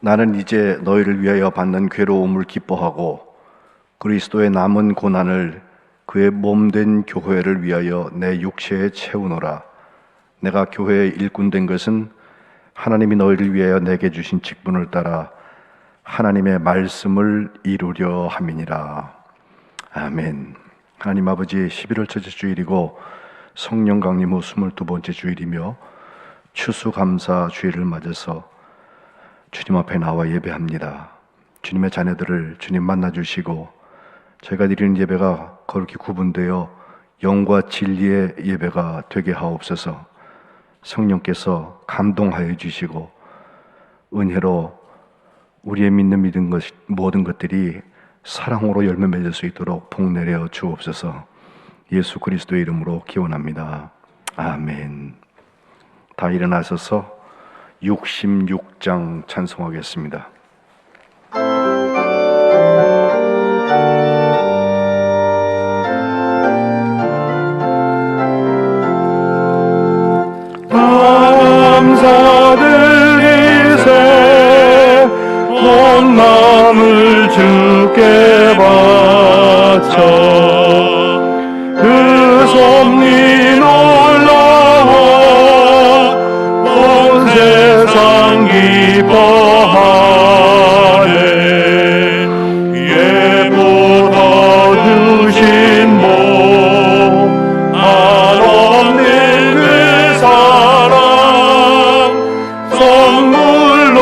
나는 이제 너희를 위하여 받는 괴로움을 기뻐하고 그리스도의 남은 고난을 그의 몸된 교회를 위하여 내 육체에 채우노라. 내가 교회의 일꾼 된 것은 하나님이 너희를 위하여 내게 주신 직분을 따라 하나님의 말씀을 이루려 함이니라. 아멘. 하나님 아버지, 11월 첫째 주일이고 성령 강림 후 22번째 주일이며 추수감사 주일을 맞아서 주님 앞에 나와 예배합니다. 주님의 자녀들을 주님 만나주시고 저희가 드리는 예배가 거룩히 구분되어 영과 진리의 예배가 되게 하옵소서. 성령께서 감동하여 주시고 은혜로 우리의 믿는 모든 것들이 사랑으로 열매 맺을 수 있도록 복 내려 주옵소서. 예수 그리스도의 이름으로 기원합니다. 아멘. 다 일어나셔서 66장 찬송하겠습니다. 감사드리세 온 마음을 주께 바쳐 그 섭리 놀라워 온 세상 기뻐하네. 예보다 주신 복 한없는 그 사랑 선물로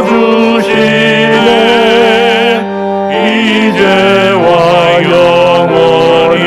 주시네. 이제와 영원히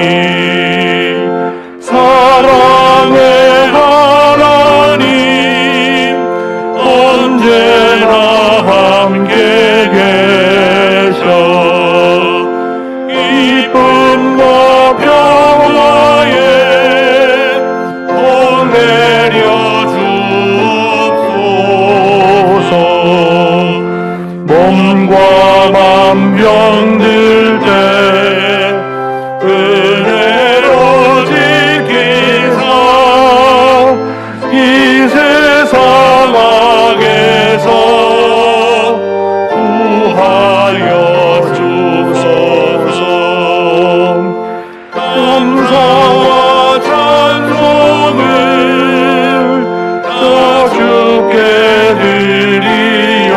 은혜로 지키사 이 세상 악에서 구하여 주소서. 감사와 찬송을 다 주께 드리어라.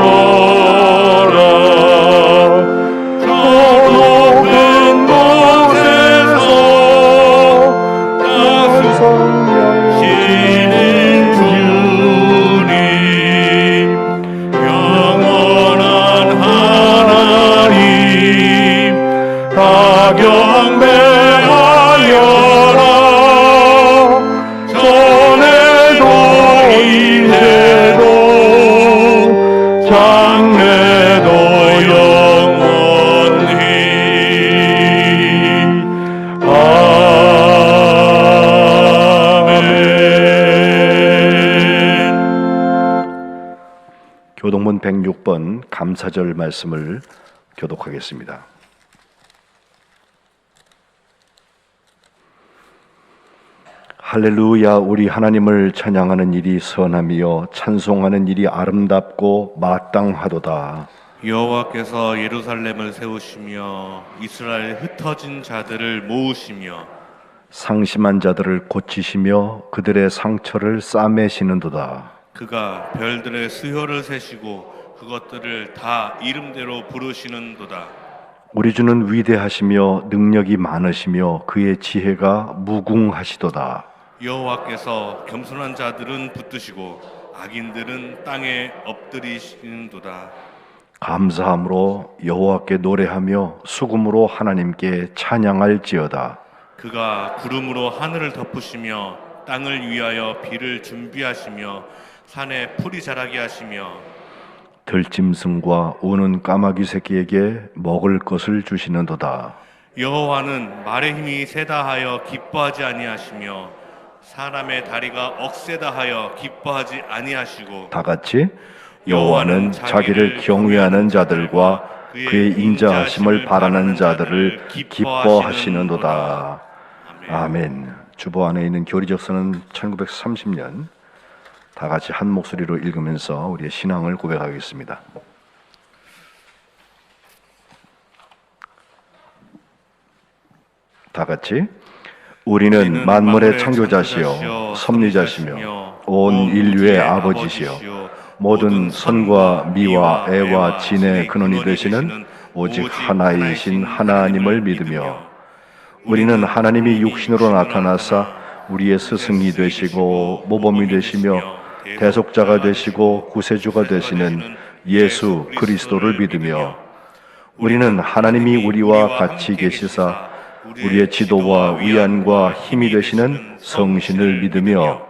저 높은 곳에서 나서시는 주님, 영원한 하나님, 다 경배하여라. 전에도 이제도 장래도 영원히. 아멘. 교동문 106번 감사절 말씀을 교독하겠습니다. 할렐루야. 우리 하나님을 찬양하는 일이 선함이요 찬송하는 일이 아름답고 마땅하도다. 여호와께서 예루살렘을 세우시며 이스라엘 흩어진 자들을 모으시며 상심한 자들을 고치시며 그들의 상처를 싸매시는도다. 그가 별들의 수효를 세시고 그것들을 다 이름대로 부르시는도다. 우리 주는 위대하시며 능력이 많으시며 그의 지혜가 무궁하시도다. 여호와께서 겸손한 자들은 붙드시고 악인들은 땅에 엎드리시는도다. 감사함으로 여호와께 노래하며 수금으로 하나님께 찬양할지어다. 그가 구름으로 하늘을 덮으시며 땅을 위하여 비를 준비하시며 산에 풀이 자라게 하시며 들짐승과 우는 까마귀 새끼에게 먹을 것을 주시는도다. 여호와는 말의 힘이 세다 하여 기뻐하지 아니하시며 사람의 다리가 억세다 하여 기뻐하지 아니하시고 다 같이 여호와는 자기를 경외하는 자들과 그의 인자하심을 바라는 자들을 기뻐하시는도다. 아멘. 주보 안에 있는 교리적서는 1930년 다 같이 한 목소리로 읽으면서 우리의 신앙을 고백하겠습니다. 다 같이 우리는 만물의 창조자시요 섭리자시며 온 인류의 아버지시요 모든 선과 미와 애와 진의 근원이 되시는 오직 하나이신 하나님을 믿으며 우리는 하나님이 육신으로 나타나사 우리의 스승이 되시고 모범이 되시며 대속자가 되시고 구세주가 되시는 예수 그리스도를 믿으며 우리는 하나님이 우리와 같이 계시사 우리의 지도와 위안과 힘이 되시는 성신을 믿으며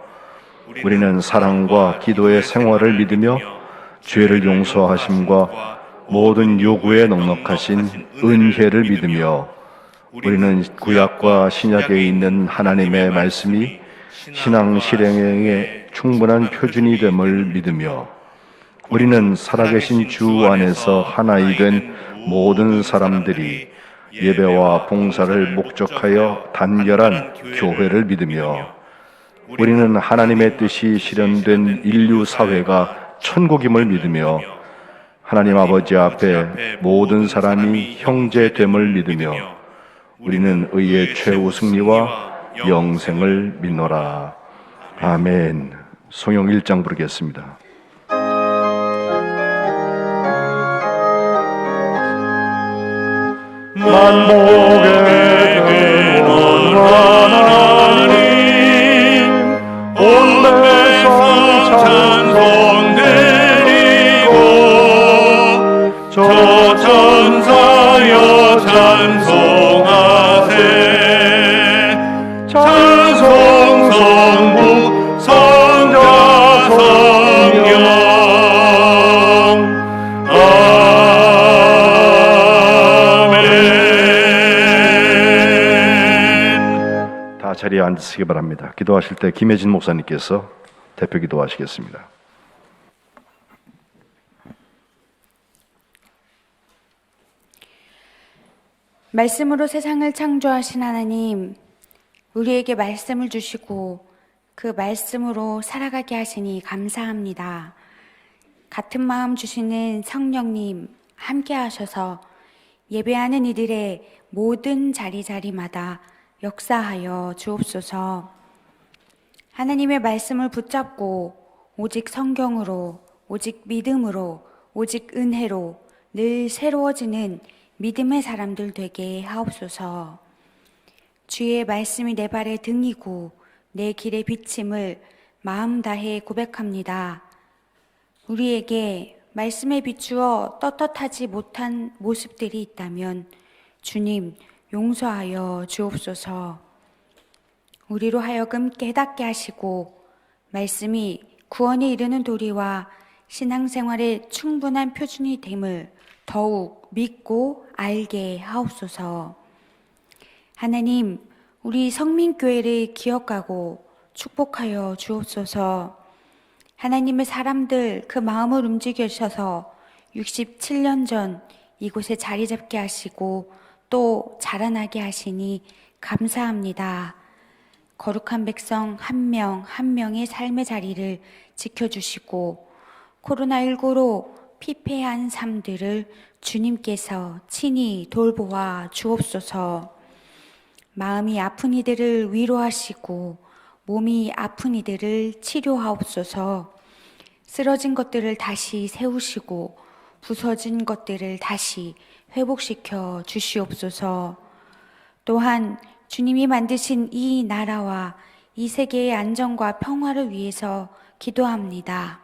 우리는 사랑과 기도의 생활을 믿으며 죄를 용서하심과 모든 요구에 넉넉하신 은혜를 믿으며 우리는 구약과 신약에 있는 하나님의 말씀이 신앙 실행에 충분한 표준이 됨을 믿으며 우리는 살아계신 주 안에서 하나이 된 모든 사람들이 예배와 봉사를 목적하여 단결한 교회를 믿으며 우리는 하나님의 뜻이 실현된 인류 사회가 천국임을 믿으며 하나님 아버지 앞에 모든 사람이 형제됨을 믿으며 우리는 의의 최우승리와 영생을 믿노라. 아멘. 성경 1장 부르겠습니다. 만복의 근원 하나님, 온 백성 찬송 드리고 저 천사여 찬송하세. 찬송 성부 성자 성령. 자리에 앉으시기 바랍니다. 기도하실 때 김혜진 목사님께서 대표 기도하시겠습니다. 말씀으로 세상을 창조하신 하나님, 우리에게 말씀을 주시고 그 말씀으로 살아가게 하시니 감사합니다. 같은 마음 주시는 성령님 함께 하셔서 예배하는 이들의 모든 자리마다 역사하여 주옵소서. 하나님의 말씀을 붙잡고 오직 성경으로, 오직 믿음으로, 오직 은혜로 늘 새로워지는 믿음의 사람들 되게 하옵소서. 주의 말씀이 내 발의 등이고 내 길의 비침을 마음 다해 고백합니다. 우리에게 말씀에 비추어 떳떳하지 못한 모습들이 있다면 주님 용서하여 주옵소서. 우리로 하여금 깨닫게 하시고 말씀이 구원에 이르는 도리와 신앙생활의 충분한 표준이 됨을 더욱 믿고 알게 하옵소서. 하나님, 우리 성민교회를 기억하고 축복하여 주옵소서. 하나님의 사람들 그 마음을 움직이셔서 67년 전 이곳에 자리 잡게 하시고 또 자라나게 하시니 감사합니다. 거룩한 백성 한 명 한 명의 삶의 자리를 지켜주시고 코로나19로 피폐한 삶들을 주님께서 친히 돌보아 주옵소서. 마음이 아픈 이들을 위로하시고 몸이 아픈 이들을 치료하옵소서. 쓰러진 것들을 다시 세우시고 부서진 것들을 다시 회복시켜 주시옵소서. 또한 주님이 만드신 이 나라와 이 세계의 안정과 평화를 위해서 기도합니다.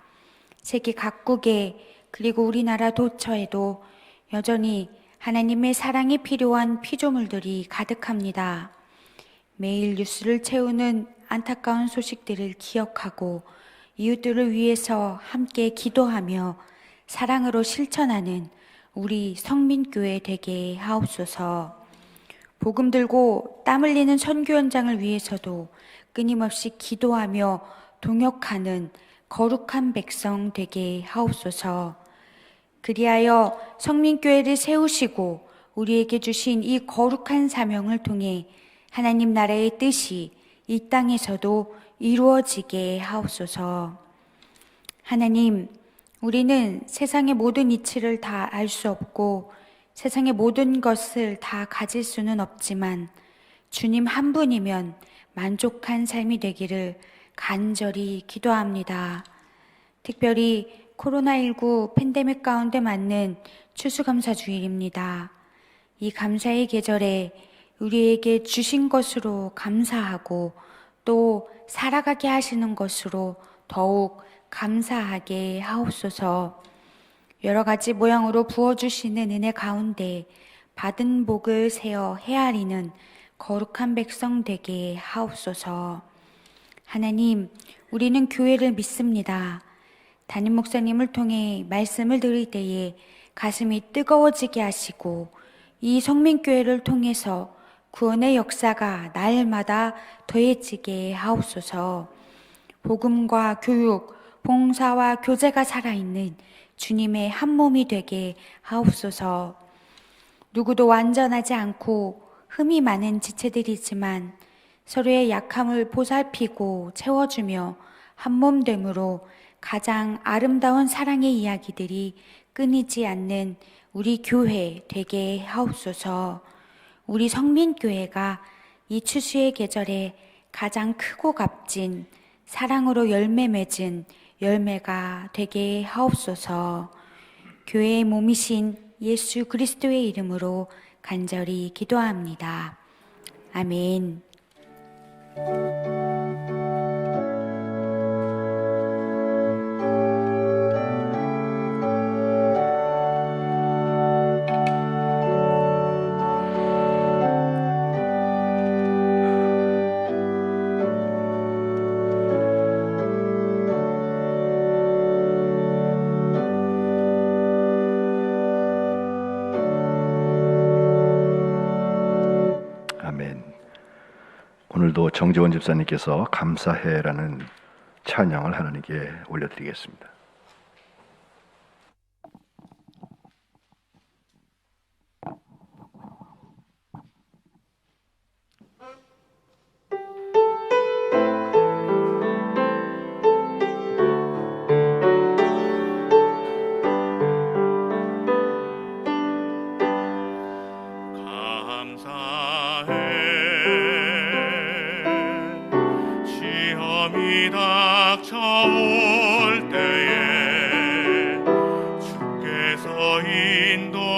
세계 각국에 그리고 우리나라 도처에도 여전히 하나님의 사랑이 필요한 피조물들이 가득합니다. 매일 뉴스를 채우는 안타까운 소식들을 기억하고 이웃들을 위해서 함께 기도하며 사랑으로 실천하는 우리 성민교회 되게 하옵소서. 복음 들고 땀 흘리는 선교 현장을 위해서도 끊임없이 기도하며 동역하는 거룩한 백성 되게 하옵소서. 그리하여 성민교회를 세우시고 우리에게 주신 이 거룩한 사명을 통해 하나님 나라의 뜻이 이 땅에서도 이루어지게 하옵소서. 하나님, 우리는 세상의 모든 이치를 다 알 수 없고 세상의 모든 것을 다 가질 수는 없지만 주님 한 분이면 만족한 삶이 되기를 간절히 기도합니다. 특별히 코로나19 팬데믹 가운데 맞는 추수감사주일입니다. 이 감사의 계절에 우리에게 주신 것으로 감사하고 또 살아가게 하시는 것으로 더욱 감사하게 하옵소서. 여러 가지 모양으로 부어주시는 은혜 가운데 받은 복을 세어 헤아리는 거룩한 백성 되게 하옵소서. 하나님, 우리는 교회를 믿습니다. 담임 목사님을 통해 말씀을 들을 때에 가슴이 뜨거워지게 하시고 이 성민교회를 통해서 구원의 역사가 날마다 더해지게 하옵소서. 복음과 교육, 봉사와 교제가 살아있는 주님의 한 몸이 되게 하옵소서. 누구도 완전하지 않고 흠이 많은 지체들이지만 서로의 약함을 보살피고 채워주며 한 몸됨으로 가장 아름다운 사랑의 이야기들이 끊이지 않는 우리 교회 되게 하옵소서. 우리 성민교회가 이 추수의 계절에 가장 크고 값진 사랑으로 열매 맺은 열매가 되게 하옵소서. 교회의 몸이신 예수 그리스도의 이름으로 간절히 기도합니다. 아멘. 오늘도 정재원 집사님께서 감사해라는 찬양을 하나님께 올려드리겠습니다. 닥쳐올 때에 주께서 인도하시니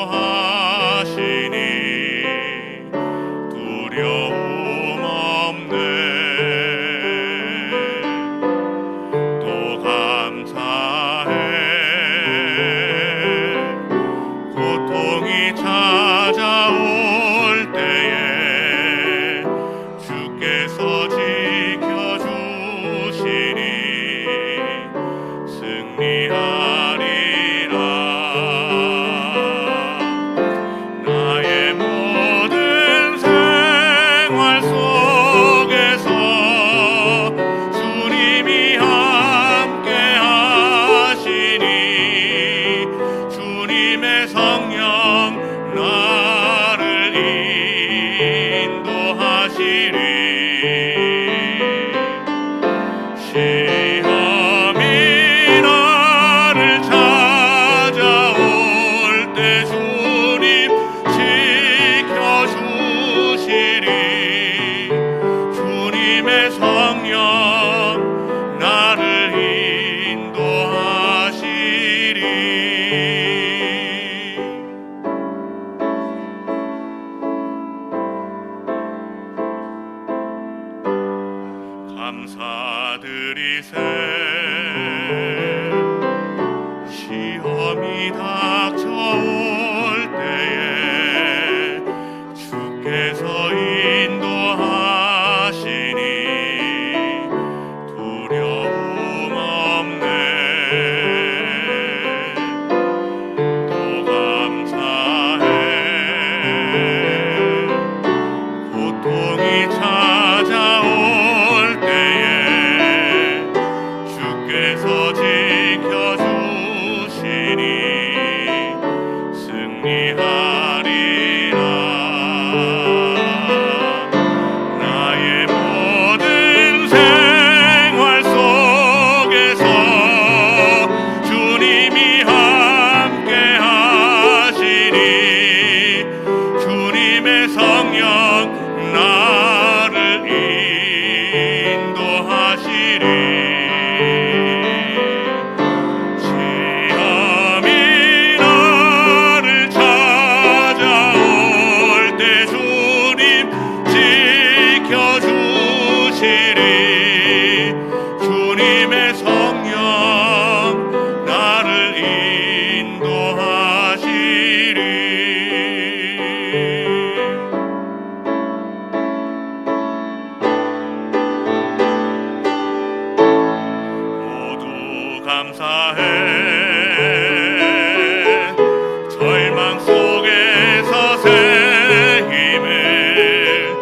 두려움 없네. 또 감사해. 고통이 찾아올 때에 주께서 지켜주시니 승리하리라. 나의 모든 생활 속에서 주님이 함께 하시니 주님의 성령 나를 인도하시리. 시험이 나를 찾아올 때 주님 지켜주시리. 주님의 성령 나를 인도하시리. 감사드리세. 시험이 닥쳐올 때에 주께서 인도하시니 두려움 없네. 또 감사해. 고통이 찾아올 때에 주께서 지켜주시니 승리하리라. 나의 모든 생활 속에서 주님이 함께 하시니 주님의 성령 나를 인도하시리. 시험이 나를 찾아올 때 주님 지켜주시리. 주님의 성령 나를 인도하시리. 모두 감사해. 절망 속에서 새 힘을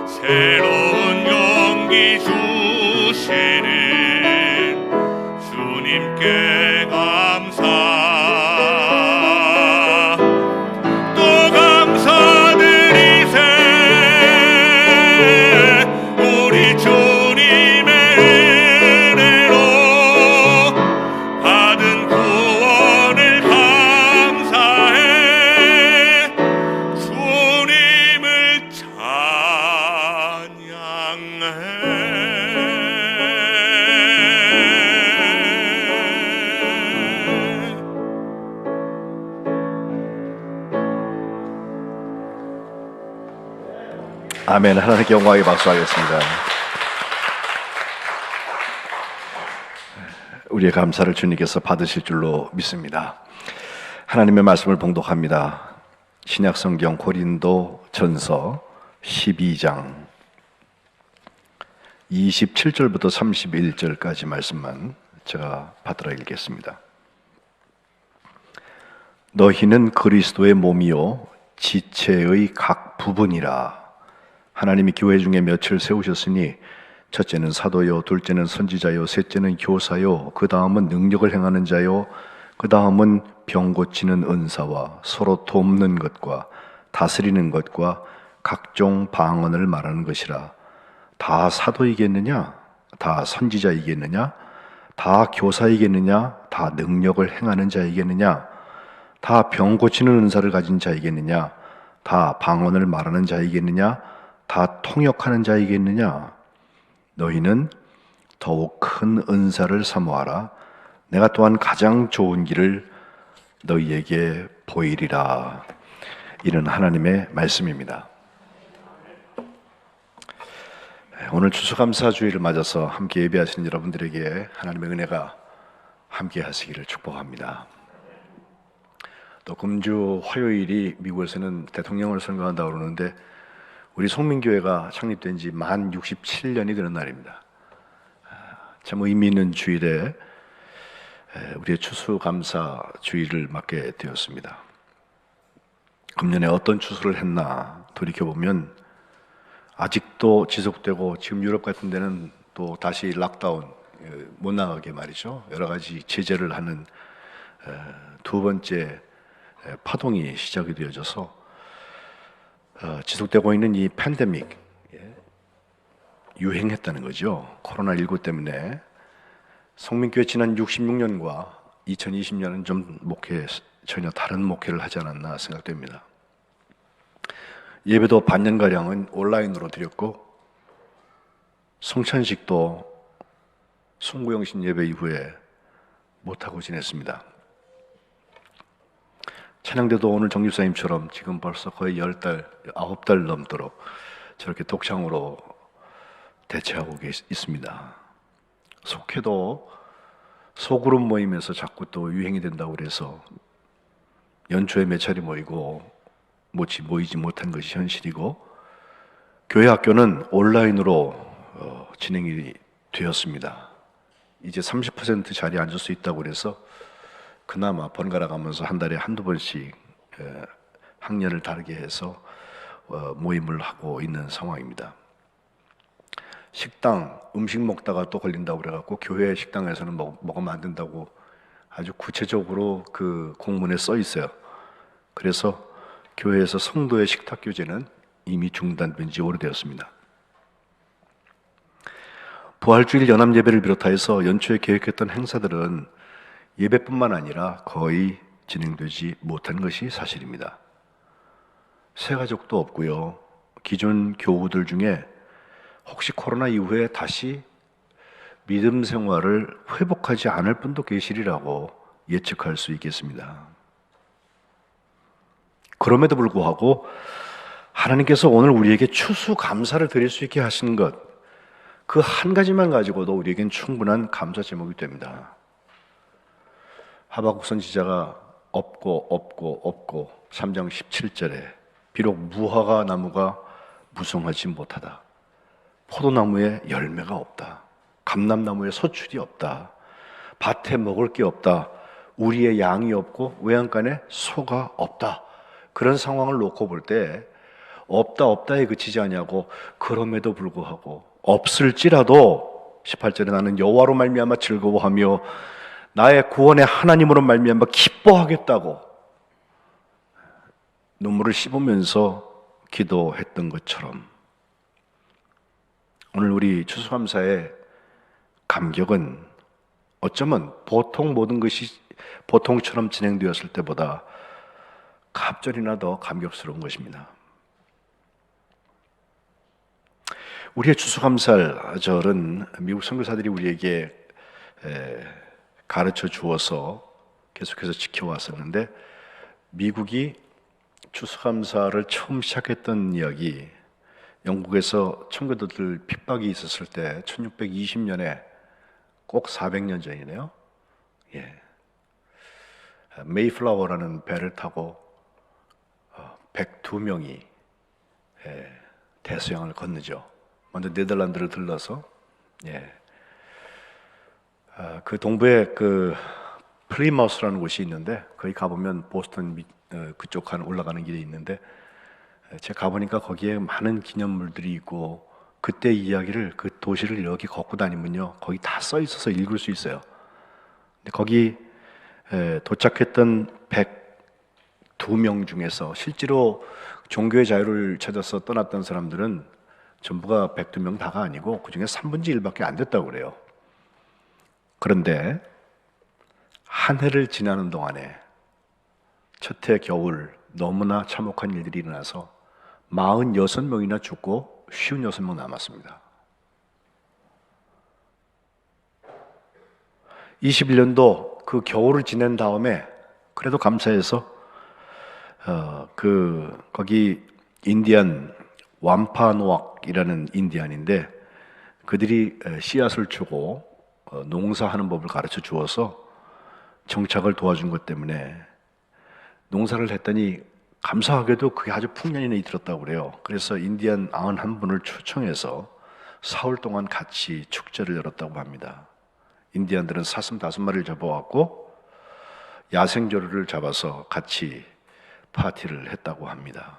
새로운 용기 주시는 주님께 감사. 또 감사드리세. 우리 주님의 은혜로 받은 구원을 감사해. 주님을 찬양해. 아멘. 하나님께 영광의 박수하겠습니다. 우리의 감사를 주님께서 받으실 줄로 믿습니다. 하나님의 말씀을 봉독합니다. 신약성경 고린도 전서 12장 27절부터 31절까지 말씀만 제가 받들어 읽겠습니다. 너희는 그리스도의 몸이요 지체의 각 부분이라. 하나님이 교회 중에 몇을 세우셨으니 첫째는 사도요, 둘째는 선지자요, 셋째는 교사요, 그 다음은 능력을 행하는 자요, 그 다음은 병 고치는 은사와 서로 돕는 것과 다스리는 것과 각종 방언을 말하는 것이라. 다 사도이겠느냐? 다 선지자이겠느냐? 다 교사이겠느냐? 다 능력을 행하는 자이겠느냐? 다 병 고치는 은사를 가진 자이겠느냐? 다 방언을 말하는 자이겠느냐? 다 통역하는 자이겠느냐? 너희는 더욱 큰 은사를 사모하라. 내가 또한 가장 좋은 길을 너희에게 보이리라. 이는 하나님의 말씀입니다. 오늘 추수감사주의를 맞아서 함께 예배하시는 여러분들에게 하나님의 은혜가 함께 하시기를 축복합니다. 또 금주 화요일이 미국에서는 대통령을 선거한다고 그러는데 우리 송민교회가 창립된 지 만 67년이 되는 날입니다. 참 의미 있는 주일에 우리의 추수감사주의를 맞게 되었습니다. 금년에 어떤 추수를 했나 돌이켜보면 아직도 지속되고 지금 유럽 같은 데는 또 다시 락다운 못 나가게 말이죠. 여러 가지 제재를 하는 두 번째 파동이 시작이 되어져서 지속되고 있는 이 팬데믹 유행했다는 거죠. 코로나19 때문에 송민교회 지난 66년과 2020년은 좀 전혀 다른 목회를 하지 않았나 생각됩니다. 예배도 반년가량은 온라인으로 드렸고 성찬식도 송구영신 예배 이후에 못하고 지냈습니다. 찬양대도 오늘 정집사님처럼 지금 벌써 거의 9달 넘도록 저렇게 독창으로 대체하고 있습니다. 속회도 소그룹 모임에서 자꾸 또 유행이 된다고 그래서 연초에 몇 차례 모이지 못한 것이 현실이고 교회 학교는 온라인으로 진행이 되었습니다. 이제 30% 자리에 앉을 수 있다고 그래서 그나마 번갈아 가면서 한 달에 한두 번씩 학년을 다르게 해서 모임을 하고 있는 상황입니다. 식당, 음식 먹다가 또 걸린다고 그래갖고 교회 식당에서는 먹으면 안 된다고 아주 구체적으로 그 공문에 써 있어요. 그래서 교회에서 성도의 식탁 교제는 이미 중단된 지 오래되었습니다. 부활주일 연합 예배를 비롯해서 연초에 계획했던 행사들은 예배뿐만 아니라 거의 진행되지 못한 것이 사실입니다. 새가족도 없고요. 기존 교우들 중에 혹시 코로나 이후에 다시 믿음 생활을 회복하지 않을 분도 계시리라고 예측할 수 있겠습니다. 그럼에도 불구하고 하나님께서 오늘 우리에게 추수감사를 드릴 수 있게 하신 것, 그 한 가지만 가지고도 우리에겐 충분한 감사 제목이 됩니다. 하박국 선지자가 없고 3장 17절에 비록 무화과 나무가 무성하지 못하다, 포도나무에 열매가 없다, 감람나무에 소출이 없다, 밭에 먹을 게 없다, 우리의 양이 없고 외양간에 소가 없다, 그런 상황을 놓고 볼 때 없다에 그치지 아니하고 그럼에도 불구하고 없을지라도 18절에 나는 여호와로 말미암아 즐거워하며 나의 구원의 하나님으로 말미암아 기뻐하겠다고 눈물을 씹으면서 기도했던 것처럼 오늘 우리 추수감사의 감격은 어쩌면 보통 모든 것이 보통처럼 진행되었을 때보다 갑절이나 더 감격스러운 것입니다. 우리의 추수감사절은 미국 선교사들이 우리에게 가르쳐 주어서 계속해서 지켜왔었는데 미국이 추수감사를 처음 시작했던 이야기, 영국에서 청교도들 핍박이 있었을 때 1620년에 꼭 400년 전이네요. 메이플라워라는 배를 타고 102명이 대서양을 건너죠. 먼저 네덜란드를 들러서 그 동부에 그 플리마우스라는 곳이 있는데 거기 가보면 보스턴 그쪽 올라가는 길이 있는데 제가 가보니까 거기에 많은 기념물들이 있고 그때 이야기를 그 도시를 이렇게 걷고 다니면요 거기 다 써 있어서 읽을 수 있어요. 근데 거기 도착했던 102명 중에서 실제로 종교의 자유를 찾아서 떠났던 사람들은 전부가 102명 다가 아니고 그 중에 3분의 1밖에 안 됐다고 그래요. 그런데 한 해를 지나는 동안에 첫 해 겨울 너무나 참혹한 일들이 일어나서 46명이나 죽고 56명 남았습니다. 21년도 그 겨울을 지낸 다음에 그래도 감사해서 거기 인디안 완파노악이라는 인디안인데 그들이 씨앗을 주고 농사하는 법을 가르쳐 주어서 정착을 도와준 것 때문에 농사를 했더니 감사하게도 그게 아주 풍년이 이들었다고 그래요. 그래서 인디안 91분을 초청해서 사흘 동안 같이 축제를 열었다고 합니다. 인디안들은 사슴 5마리를 잡아왔고 야생조류를 잡아서 같이 파티를 했다고 합니다.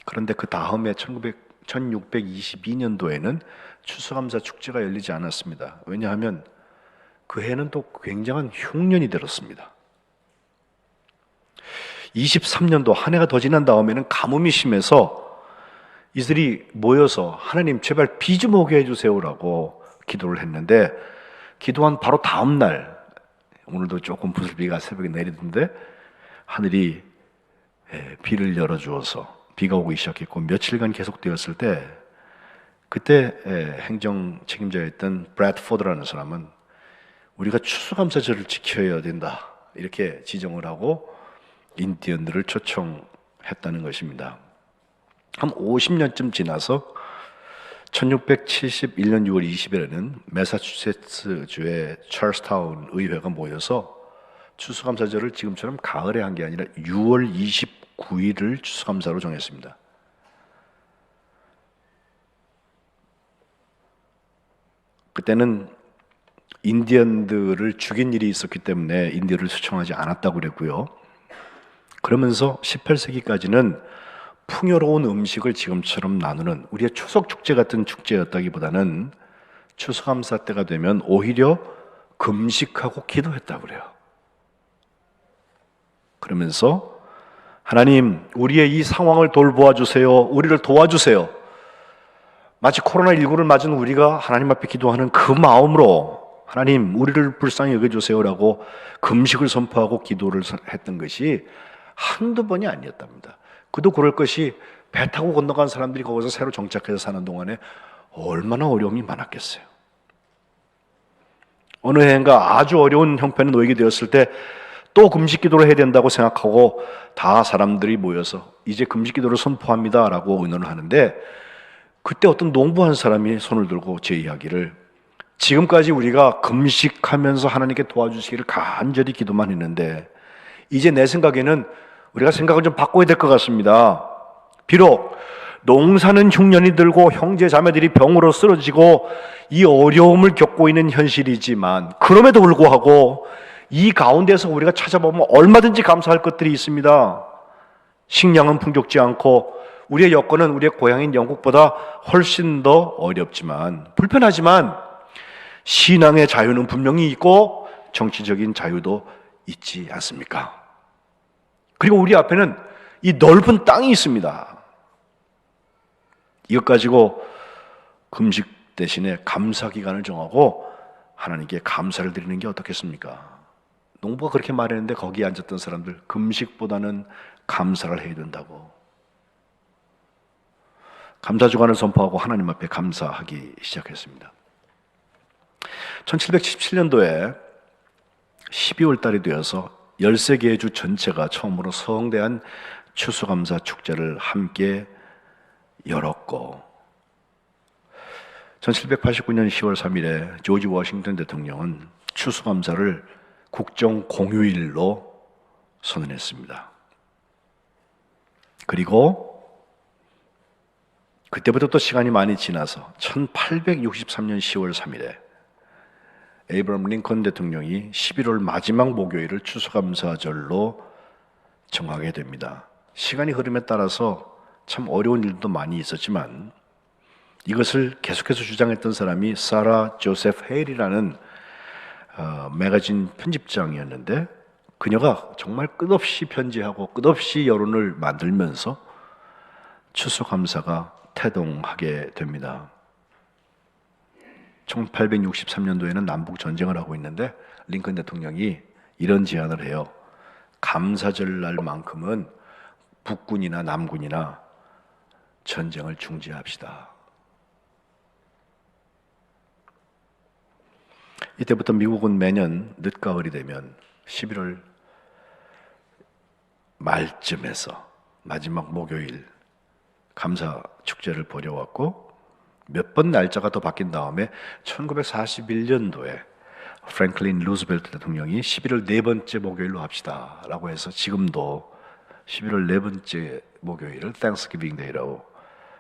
그런데 그 다음에 1622년도에는 추수감사 축제가 열리지 않았습니다. 왜냐하면 그 해는 또 굉장한 흉년이 들었습니다. 23년도 한 해가 더 지난 다음에는 가뭄이 심해서 이들이 모여서 하나님 제발 비 좀 오게 해주세요라고 기도를 했는데 기도한 바로 다음 날 오늘도 조금 부슬비가 새벽에 내리던데 하늘이 비를 열어주어서 비가 오기 시작했고 며칠간 계속되었을 때 그때 행정 책임자였던 브래드포드라는 사람은 우리가 추수감사절을 지켜야 된다 이렇게 지정을 하고 인디언들을 초청했다는 것입니다. 한 50년쯤 지나서 1671년 6월 20일에는 매사추세츠주의 찰스타운 의회가 모여서 추수감사절을 지금처럼 가을에 한 게 아니라 6월 29일을 추수감사로 정했습니다. 그때는 인디언들을 죽인 일이 있었기 때문에 인디언을 초청하지 않았다고 그랬고요. 그러면서 18세기까지는 풍요로운 음식을 지금처럼 나누는 우리의 추석 축제 같은 축제였다기보다는 추수감사 때가 되면 오히려 금식하고 기도했다고 그래요. 그러면서 하나님 우리의 이 상황을 돌보아 주세요. 우리를 도와주세요. 마치 코로나19를 맞은 우리가 하나님 앞에 기도하는 그 마음으로 하나님 우리를 불쌍히 여겨주세요라고 금식을 선포하고 기도를 했던 것이 한두 번이 아니었답니다. 그도 그럴 것이 배 타고 건너간 사람들이 거기서 새로 정착해서 사는 동안에 얼마나 어려움이 많았겠어요. 어느 해인가 아주 어려운 형편에 놓이게 되었을 때 또 금식 기도를 해야 된다고 생각하고 다 사람들이 모여서 이제 금식 기도를 선포합니다라고 의논을 하는데 그때 어떤 농부한 사람이 손을 들고 제 이야기를 지금까지 우리가 금식하면서 하나님께 도와주시기를 간절히 기도만 했는데 이제 내 생각에는 우리가 생각을 좀 바꿔야 될 것 같습니다. 비록 농사는 흉년이 들고 형제 자매들이 병으로 쓰러지고 이 어려움을 겪고 있는 현실이지만 그럼에도 불구하고 이 가운데서 우리가 찾아보면 얼마든지 감사할 것들이 있습니다. 식량은 풍족지 않고 우리의 여건은 우리의 고향인 영국보다 훨씬 더 어렵지만 불편하지만 신앙의 자유는 분명히 있고 정치적인 자유도 있지 않습니까? 그리고 우리 앞에는 이 넓은 땅이 있습니다. 이것 가지고 금식 대신에 감사 기간을 정하고 하나님께 감사를 드리는 게 어떻겠습니까? 농부가 그렇게 말했는데 거기에 앉았던 사람들 금식보다는 감사를 해야 된다고 감사 주간을 선포하고 하나님 앞에 감사하기 시작했습니다. 1717년도에 12월 달이 되어서 13개의 주 전체가 처음으로 성대한 추수감사 축제를 함께 열었고 1789년 10월 3일에 조지 워싱턴 대통령은 추수감사를 국정 공휴일로 선언했습니다. 그리고 그때부터 또 시간이 많이 지나서 1863년 10월 3일에 에이브럼 링컨 대통령이 11월 마지막 목요일을 추수감사절로 정하게 됩니다. 시간이 흐름에 따라서 참 어려운 일도 많이 있었지만 이것을 계속해서 주장했던 사람이 사라 조세프 헤일이라는 매거진 편집장이었는데 그녀가 정말 끝없이 편지하고 끝없이 여론을 만들면서 추수감사가 태동하게 됩니다. 1863년도에는 남북 전쟁을 하고 있는데 링컨 대통령이 이런 제안을 해요. 감사절 날만큼은 북군이나 남군이나 전쟁을 중지합시다. 이때부터 미국은 매년 늦가을이 되면 11월 말쯤에서 마지막 목요일 감사 축제를 벌여왔고, 몇 번 날짜가 더 바뀐 다음에 1941년도에 프랭클린 루즈벨트 대통령이 11월 네 번째 목요일로 합시다 라고 해서 지금도 11월 네 번째 목요일을 Thanksgiving Day라고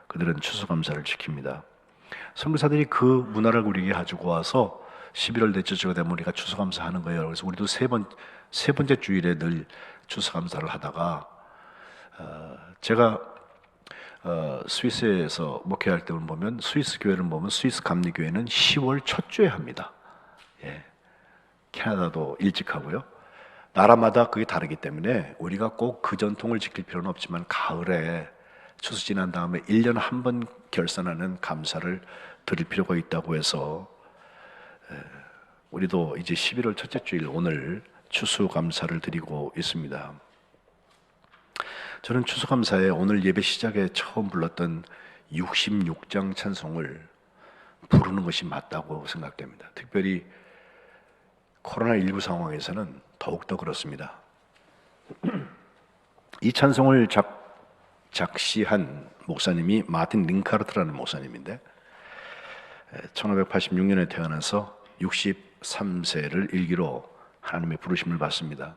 그들은 추수감사를 지킵니다. 선교사들이 그 문화를 우리에게 가지고 와서 11월 넷째 주가 되면 우리가 추수감사하는 거예요. 그래서 우리도 세 번째 주일에 늘 추수감사를 하다가 제가 스위스에서 목회할 때 보면 스위스 교회를 보면 스위스 감리교회는 10월 첫 주에 합니다. 예. 캐나다도 일찍 하고요. 나라마다 그게 다르기 때문에 우리가 꼭 그 전통을 지킬 필요는 없지만 가을에 추수 지난 다음에 1년에 한 번 결산하는 감사를 드릴 필요가 있다고 해서 우리도 이제 11월 첫째 주일 오늘 추수감사를 드리고 있습니다. 저는 추수감사에 오늘 예배 시작에 처음 불렀던 66장 찬송을 부르는 것이 맞다고 생각됩니다. 특별히 코로나19 상황에서는 더욱더 그렇습니다. 이 찬송을 작시한 목사님이 마틴 링카르트라는 목사님인데 1586년에 태어나서 63세를 일기로 하나님의 부르심을 받습니다.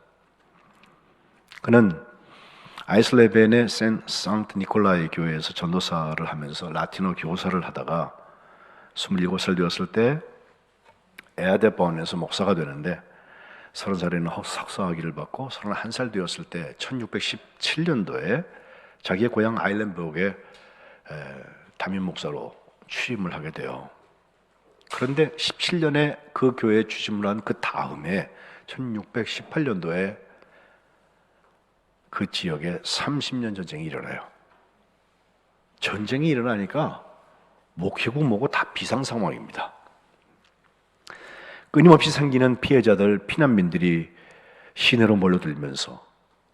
그는 아이슬레벤의 상트 니콜라이 교회에서 전도사를 하면서 라틴어 교사를 하다가 27살 되었을 때 에아데본에서 목사가 되는데 30살에는 석사학위를 받고 31살 되었을 때 1617년도에 자기의 고향 아일랜드복에 담임 목사로 취임을 하게 돼요. 그런데 17년에 그 교회에 취임을 한 그 다음에 1618년도에 그 지역에 30년 전쟁이 일어나요. 전쟁이 일어나니까 목회고 뭐고 다 비상 상황입니다. 끊임없이 생기는 피해자들, 피난민들이 시내로 몰려들면서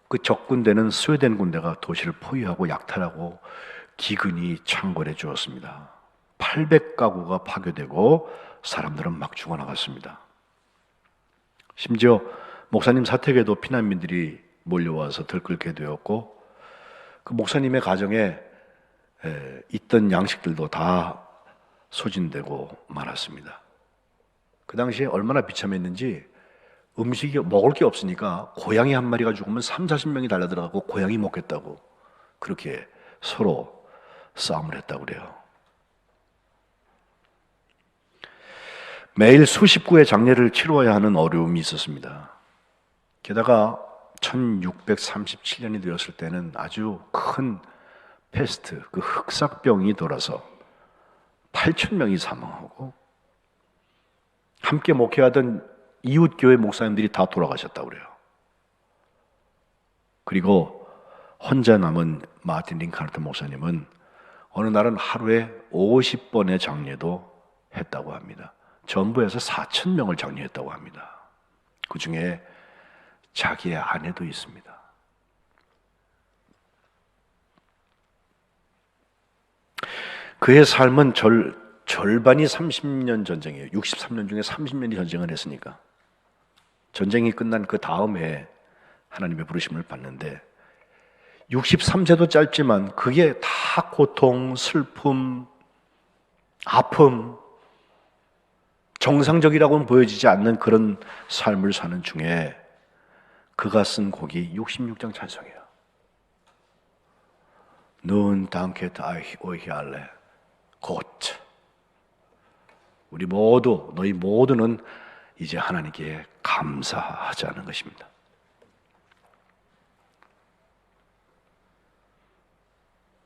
그 적군대는 스웨덴 군대가 도시를 포위하고 약탈하고 기근이 창궐해 주었습니다. 800가구가 파괴되고 사람들은 막 죽어나갔습니다. 심지어 목사님 사택에도 피난민들이 몰려와서 들끓게 되었고 그 목사님의 가정에 있던 양식들도 다 소진되고 말았습니다. 그 당시에 얼마나 비참했는지 음식이 먹을 게 없으니까 고양이 한 마리가 죽으면 30-40명이 달려들어가고 고양이 먹겠다고 그렇게 서로 싸움을 했다고 그래요. 매일 수십 구의 장례를 치러야 하는 어려움이 있었습니다. 게다가 1637년이 되었을 때는 아주 큰 패스트, 그 흑사병이 돌아서 8,000명이 사망하고 함께 목회하던 이웃교회 목사님들이 다 돌아가셨다고 그래요. 그리고 혼자 남은 마틴 링카르트 목사님은 어느 날은 하루에 50번의 장례도 했다고 합니다. 전부 해서 4,000명을 장례했다고 합니다. 그 중에 자기의 아내도 있습니다. 그의 삶은 절반이 30년 전쟁이에요. 63년 중에 30년이 전쟁을 했으니까. 전쟁이 끝난 그 다음 해에 하나님의 부르심을 받는데 63세도 짧지만 그게 다 고통, 슬픔, 아픔, 정상적이라고는 보여지지 않는 그런 삶을 사는 중에 그가 쓴 곡이 66장 찬송이에요. 눈 당케트 오히알레 곧 우리 모두 너희 모두는 이제 하나님께 감사하자는 것입니다.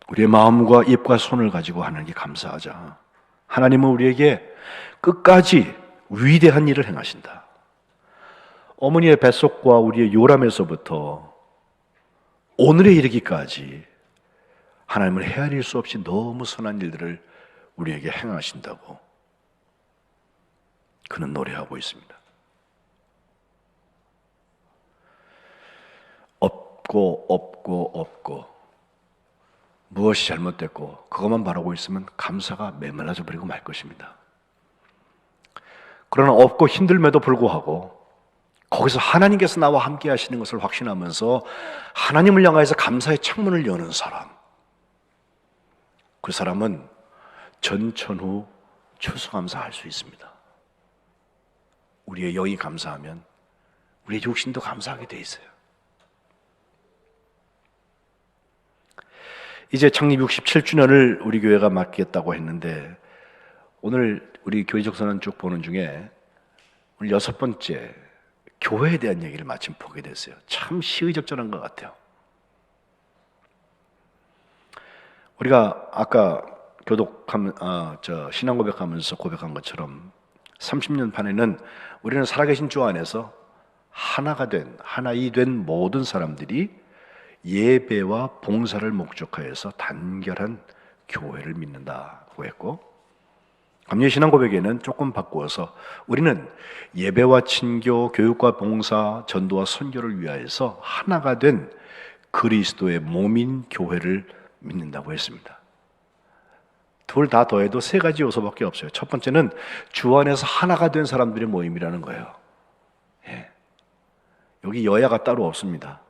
우리의 마음과 입과 손을 가지고 하나님께 감사하자. 하나님은 우리에게 끝까지 위대한 일을 행하신다. 어머니의 뱃속과 우리의 요람에서부터 오늘에 이르기까지 하나님은 헤아릴 수 없이 너무 선한 일들을 우리에게 행하신다고 그는 노래하고 있습니다. 없고 무엇이 잘못됐고 그것만 바라고 있으면 감사가 메말라져 버리고 말 것입니다. 그러나 없고 힘들매도 불구하고 거기서 하나님께서 나와 함께 하시는 것을 확신하면서 하나님을 향해서 감사의 창문을 여는 사람, 그 사람은 전천후 추수감사할 수 있습니다. 우리의 영이 감사하면 우리의 육신도 감사하게 돼 있어요. 이제 창립 67주년을 우리 교회가 맞겠다고 했는데, 오늘 우리 교회적 선언 쭉 보는 중에 오늘 6번째 교회에 대한 얘기를 마침 보게 됐어요. 참 시의적절한 것 같아요. 우리가 아까 신앙 고백하면서 고백한 것처럼 30년 반에는 우리는 살아계신 주 안에서 하나이 된 모든 사람들이 예배와 봉사를 목적하여서 단결한 교회를 믿는다고 했고, 감리의 신앙 고백에는 조금 바꾸어서 우리는 예배와 친교, 교육과 봉사, 전도와 선교를 위하여서 하나가 된 그리스도의 몸인 교회를 믿는다고 했습니다. 둘 다 더해도 3가지 요소밖에 없어요. 첫 번째는 주 안에서 하나가 된 사람들의 모임이라는 거예요. 여기 여야가 따로 없습니다.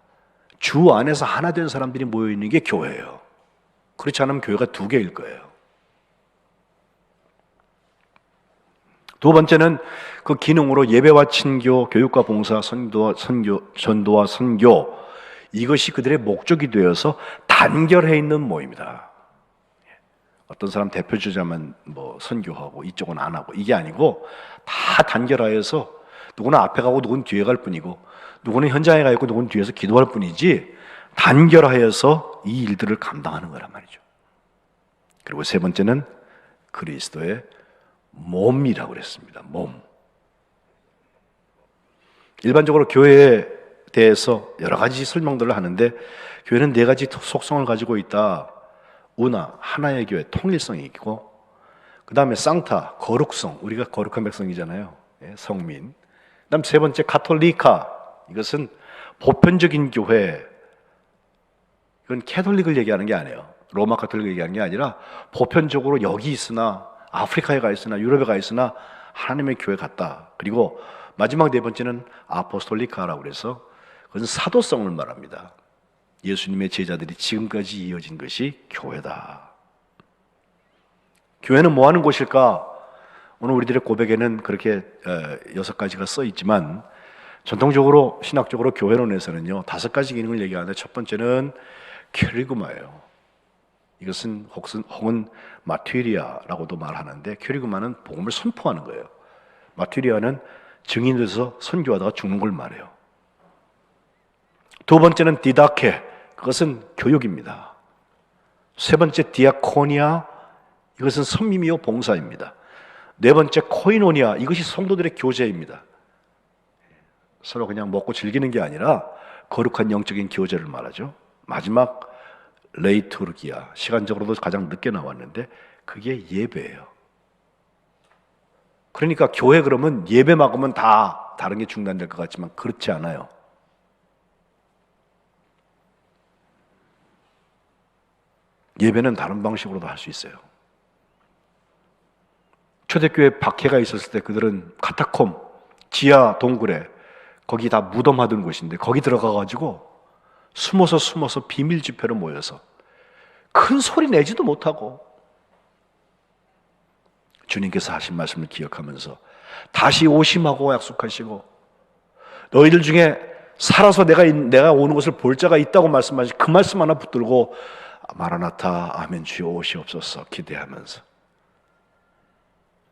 주 안에서 하나 된 사람들이 모여있는 게 교회예요. 그렇지 않으면 교회가 2개일 거예요. 두 번째는 그 기능으로 예배와 친교, 교육과 봉사, 전도와 선교, 이것이 그들의 목적이 되어서 단결해 있는 모임이다. 어떤 사람 대표 주자만 선교하고 이쪽은 안 하고, 이게 아니고 다 단결하여서 누구는 앞에 가고 누구는 뒤에 갈 뿐이고, 누구는 현장에 가 있고 누구는 뒤에서 기도할 뿐이지, 단결하여서 이 일들을 감당하는 거란 말이죠. 그리고 3번째는 그리스도의 몸이라고 그랬습니다. 몸. 일반적으로 교회에 대해서 여러 가지 설명들을 하는데, 교회는 4가지 속성을 가지고 있다. 우나, 하나의 교회, 통일성이 있고, 그 다음에 쌍타, 거룩성, 우리가 거룩한 백성이잖아요. 성민. 그 다음 3번째 카톨리카, 이것은 보편적인 교회. 이건 캐톨릭을 얘기하는 게 아니에요. 로마 카톨릭을 얘기하는 게 아니라 보편적으로 여기 있으나, 아프리카에 가 있으나, 유럽에 가 있으나 하나님의 교회 같다. 그리고 마지막 4번째는 아포스톨리카라고 그래서 그것은 사도성을 말합니다. 예수님의 제자들이 지금까지 이어진 것이 교회다. 교회는 뭐 하는 곳일까? 오늘 우리들의 고백에는 그렇게 6가지가 써 있지만, 전통적으로 신학적으로 교회론에서는요 5가지 기능을 얘기하는데, 첫 번째는 큐리그마예요. 이것은 혹은 마튀리아라고도 말하는데, 큐리그마는 복음을 선포하는 거예요. 마튀리아는 증인돼서 선교하다가 죽는 걸 말해요. 두 번째는 디다케, 그것은 교육입니다. 3번째 디아코니아, 이것은 섬김이요 봉사입니다. 4번째 코이노니아, 이것이 성도들의 교제입니다. 서로 그냥 먹고 즐기는 게 아니라 거룩한 영적인 교제를 말하죠. 마지막 레이투르기아, 시간적으로도 가장 늦게 나왔는데 그게 예배예요. 그러니까 교회 그러면 예배 막으면 다 다른 게 중단될 것 같지만 그렇지 않아요. 예배는 다른 방식으로도 할 수 있어요. 초대교회 박해가 있었을 때 그들은 카타콤, 지하 동굴에, 거기 다 무덤하던 곳인데 거기 들어가가지고 숨어서 비밀 집회로 모여서 큰 소리 내지도 못하고 주님께서 하신 말씀을 기억하면서 다시 오심하고 약속하시고, 너희들 중에 살아서 내가 오는 것을 볼 자가 있다고 말씀하시, 그 말씀 하나 붙들고 마라나타 아멘 주여 오시옵소서 기대하면서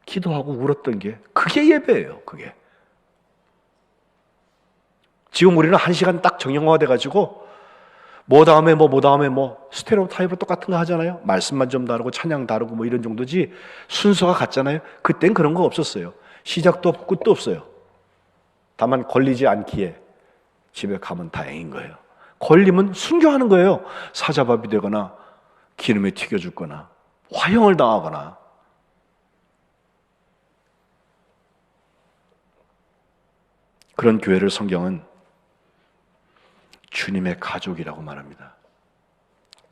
기도하고 울었던 게, 그게 예배예요. 그게 지금 우리는 1시간 딱 정형화돼 가지고 뭐 다음에 스테레오 타입으로 똑같은 거 하잖아요. 말씀만 좀 다르고 찬양 다르고 뭐 이런 정도지 순서가 같잖아요. 그땐 그런 거 없었어요. 시작도 없고 끝도 없어요. 다만 걸리지 않기에 집에 가면 다행인 거예요. 걸리면 순교하는 거예요. 사자밥이 되거나 기름에 튀겨 죽거나 화형을 당하거나. 그런 교회를 성경은 주님의 가족이라고 말합니다.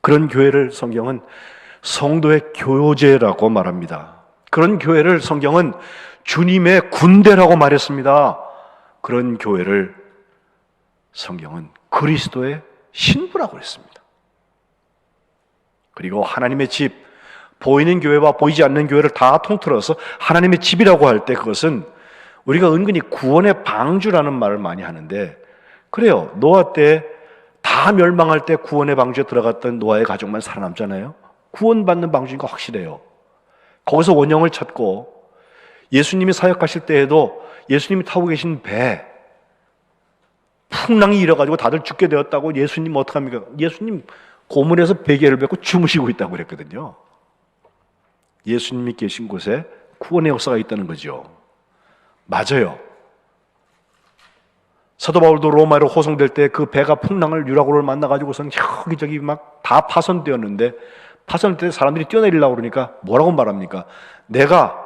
그런 교회를 성경은 성도의 교제라고 말합니다. 그런 교회를 성경은 주님의 군대라고 말했습니다. 그런 교회를 성경은 그리스도의 신부라고 했습니다. 그리고 하나님의 집, 보이는 교회와 보이지 않는 교회를 다 통틀어서 하나님의 집이라고 할 때 그것은 우리가 은근히 구원의 방주라는 말을 많이 하는데, 그래요. 노아 때 다 멸망할 때 구원의 방주에 들어갔던 노아의 가족만 살아남잖아요. 구원받는 방주인 거 확실해요. 거기서 원형을 찾고 예수님이 사역하실 때에도 예수님이 타고 계신 배 풍랑이 일어가지고 다들 죽게 되었다고 예수님 어떡합니까? 예수님 고문에서 베개를 뱉고 주무시고 있다고 그랬거든요. 예수님이 계신 곳에 구원의 역사가 있다는 거죠. 맞아요. 사도 바울도 로마로 호송될 때 그 배가 풍랑을 유라굴을 만나가지고선 여기저기 막 다 파손되었는데, 파손될 때 사람들이 뛰어내리려고 그러니까 뭐라고 말합니까? 내가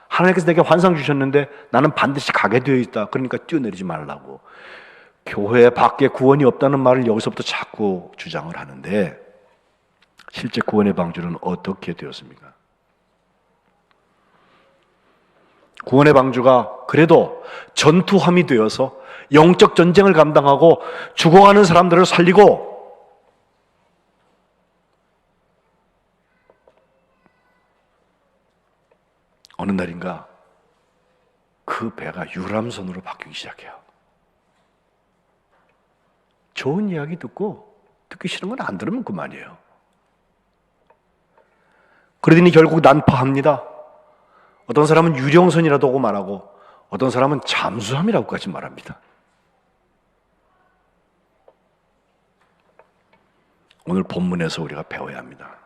하나님께서 내게 환상 주셨는데 나는 반드시 가게 되어 있다. 그러니까 뛰어내리지 말라고. 교회 밖에 구원이 없다는 말을 여기서부터 자꾸 주장을 하는데, 실제 구원의 방주는 어떻게 되었습니까? 구원의 방주가 그래도 전투함이 되어서 영적 전쟁을 감당하고 죽어가는 사람들을 살리고, 어느 날인가 그 배가 유람선으로 바뀌기 시작해요. 좋은 이야기 듣기 싫은 건 안 들으면 그만이에요. 그러더니 결국 난파합니다. 어떤 사람은 유령선이라고 하고 말하고, 어떤 사람은 잠수함이라고까지 말합니다. 오늘 본문에서 우리가 배워야 합니다.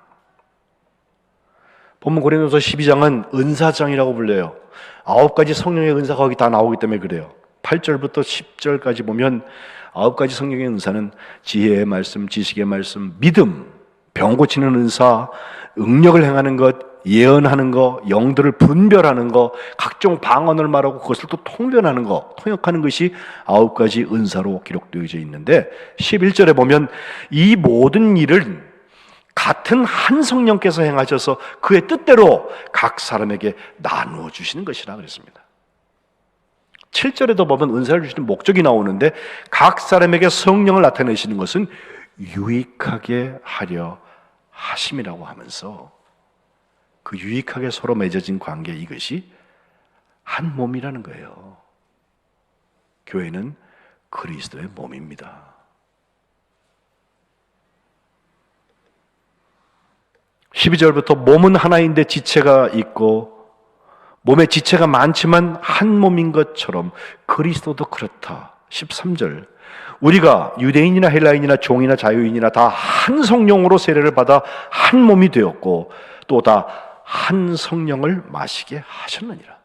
본문 고린도서 12장은 은사장이라고 불려요. 9가지 성령의 은사가 거기 다 나오기 때문에 그래요. 8절부터 10절까지 보면 9가지 성령의 은사는 지혜의 말씀, 지식의 말씀, 믿음, 병 고치는 은사, 응력을 행하는 것, 예언하는 것, 영들을 분별하는 것, 각종 방언을 말하고 그것을 또 통변하는 것, 통역하는 것이 9가지 은사로 기록되어져 있는데, 11절에 보면 이 모든 일을 같은 한 성령께서 행하셔서 그의 뜻대로 각 사람에게 나누어 주시는 것이라 그랬습니다. 7절에도 보면 은사를 주시는 목적이 나오는데, 각 사람에게 성령을 나타내시는 것은 유익하게 하려 하심이라고 하면서, 그 유익하게 서로 맺어진 관계, 이것이 한 몸이라는 거예요. 교회는 그리스도의 몸입니다. 12절부터 몸은 하나인데 지체가 있고 몸에 지체가 많지만 한 몸인 것처럼 그리스도도 그렇다. 13절, 우리가 유대인이나 헬라인이나 종이나 자유인이나 다 한 성령으로 세례를 받아 한 몸이 되었고 또 다 한 성령을 마시게 하셨느니라.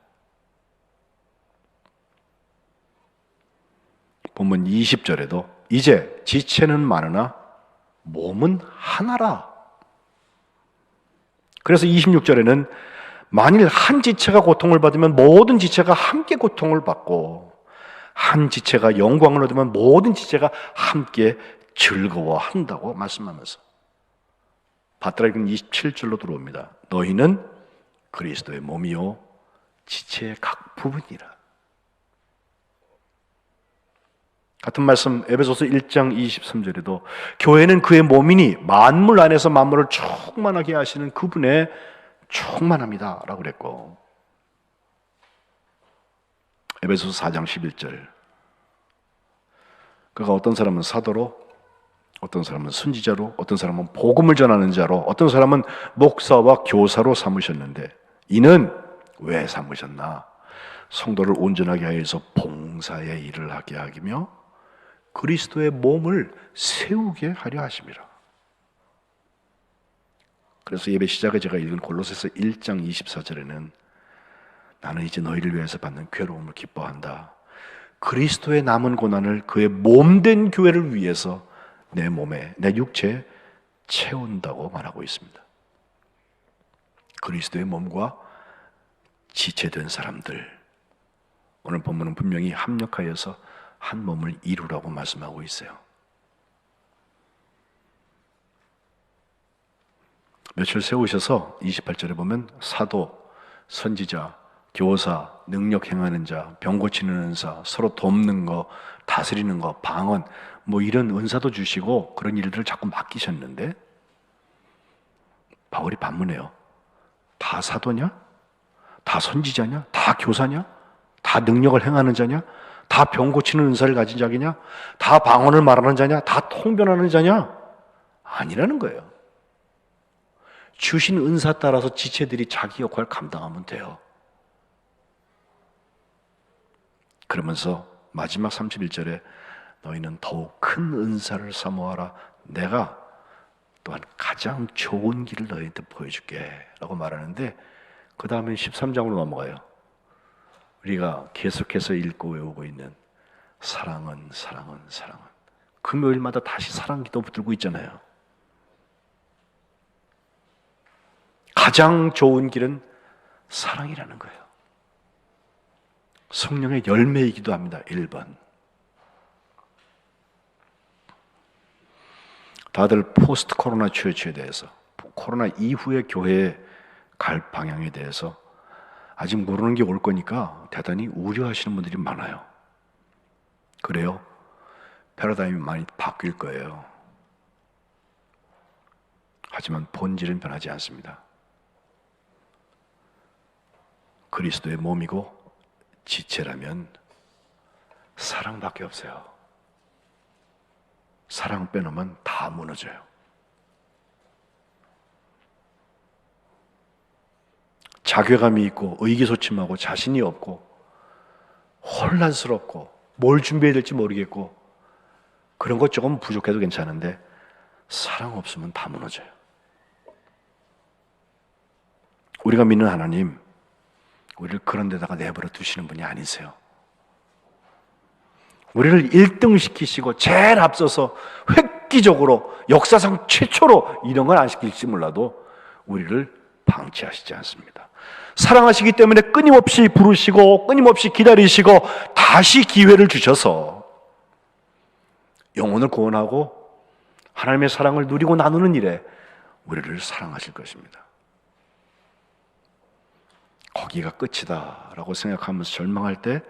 본문 20절에도 이제 지체는 많으나 몸은 하나라. 그래서 26절에는 만일 한 지체가 고통을 받으면 모든 지체가 함께 고통을 받고, 한 지체가 영광을 얻으면 모든 지체가 함께 즐거워한다고 말씀하면서 바트라이크는 27절로 들어옵니다. 너희는 그리스도의 몸이요 지체의 각 부분이라. 같은 말씀 에베소서 1장 23절에도 교회는 그의 몸이니 만물 안에서 만물을 충만하게 하시는 그분의 충만합니다 라고 그랬고, 에베소서 4장 11절, 그가 어떤 사람은 사도로, 어떤 사람은 선지자로, 어떤 사람은 복음을 전하는 자로, 어떤 사람은 목사와 교사로 삼으셨는데 이는 왜 삼으셨나? 성도를 온전하게 하여서 봉사의 일을 하게 하기며 그리스도의 몸을 세우게 하려 하심이라. 그래서 예배 시작에 제가 읽은 골로새서 1장 24절에는 나는 이제 너희를 위해서 받는 괴로움을 기뻐한다. 그리스도의 남은 고난을 그의 몸된 교회를 위해서 내 몸에, 내 육체에 채운다고 말하고 있습니다. 그리스도의 몸과 지체된 사람들, 오늘 본문은 분명히 합력하여서 한 몸을 이루라고 말씀하고 있어요. 며칠 세우셔서 28절에 보면 사도, 선지자, 교사, 능력 행하는 자, 병 고치는 은사, 서로 돕는 거, 다스리는 거, 방언, 뭐 이런 은사도 주시고 그런 일들을 자꾸 맡기셨는데 바울이 반문해요. 다 사도냐? 다 선지자냐? 다 교사냐? 다 능력을 행하는 자냐? 다 병 고치는 은사를 가진 자냐? 다 방언을 말하는 자냐? 다 통변하는 자냐? 아니라는 거예요. 주신 은사 따라서 지체들이 자기 역할을 감당하면 돼요. 그러면서 마지막 31절에 너희는 더욱 큰 은사를 사모하라. 내가 또한 가장 좋은 길을 너희한테 보여줄게 라고 말하는데 그 다음에 13장으로 넘어가요. 우리가 계속해서 읽고 외우고 있는 사랑은 금요일마다 다시 사랑 기도 붙들고 있잖아요. 가장 좋은 길은 사랑이라는 거예요. 성령의 열매이기도 합니다. 1번. 다들 포스트 코로나 처치에 대해서, 코로나 이후의 교회에 갈 방향에 대해서 아직 모르는 게 올 거니까 대단히 우려하시는 분들이 많아요. 그래요. 패러다임이 많이 바뀔 거예요. 하지만 본질은 변하지 않습니다. 그리스도의 몸이고 지체라면 사랑밖에 없어요. 사랑 빼놓으면 다 무너져요. 자괴감이 있고 의기소침하고 자신이 없고 혼란스럽고 뭘 준비해야 될지 모르겠고 그런 것 조금 부족해도 괜찮은데 사랑 없으면 다 무너져요. 우리가 믿는 하나님, 우리를 그런 데다가 내버려 두시는 분이 아니세요. 우리를 1등 시키시고 제일 앞서서 획기적으로 역사상 최초로 이런 건 안 시킬지 몰라도 우리를 방치하시지 않습니다. 사랑하시기 때문에 끊임없이 부르시고 끊임없이 기다리시고 다시 기회를 주셔서 영혼을 구원하고 하나님의 사랑을 누리고 나누는 일에 우리를 사랑하실 것입니다. 거기가 끝이다 라고 생각하면서 절망할 때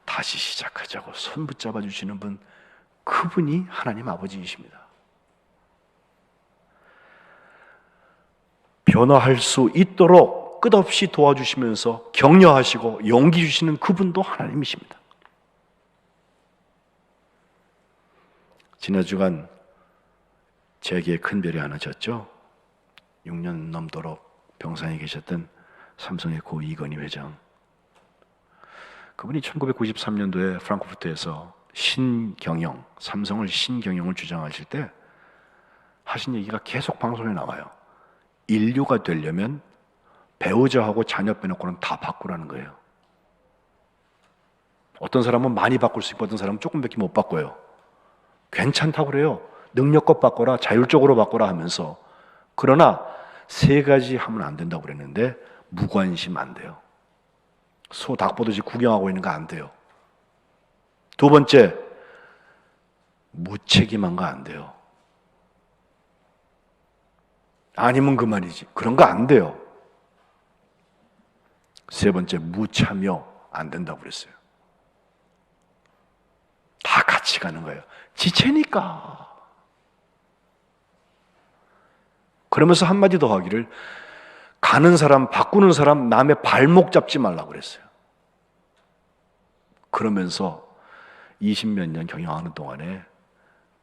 다시 시작하자고 손 붙잡아 주시는 분, 그분이 하나님 아버지이십니다. 변화할 수 있도록 끝없이 도와주시면서 격려하시고 용기 주시는 그분도 하나님이십니다. 지난 주간 제게 큰 별이 하나 졌죠. 6년 넘도록 병상에 계셨던 삼성의 고 이건희 회장. 그분이 1993년도에 프랑크푸르트에서 신경영, 삼성을 신경영을 주장하실 때 하신 얘기가 계속 방송에 나와요. 인류가 되려면 배우자하고 자녀 빼놓고는 다 바꾸라는 거예요. 어떤 사람은 많이 바꿀 수 있고 어떤 사람은 조금밖에 못 바꿔요. 괜찮다고 그래요. 능력껏 바꿔라, 자율적으로 바꿔라 하면서. 그러나 3가지 하면 안 된다고 그랬는데 무관심 안 돼요. 소 닭 보듯이 구경하고 있는 거 안 돼요. 2번째, 무책임한 거 안 돼요. 아니면 그만이지. 그런 거 안 돼요. 3번째, 무참여 안 된다고 그랬어요. 다 같이 가는 거예요. 지체니까. 그러면서 한마디 더 하기를, 가는 사람, 바꾸는 사람, 남의 발목 잡지 말라고 그랬어요. 그러면서 20몇 년 경영하는 동안에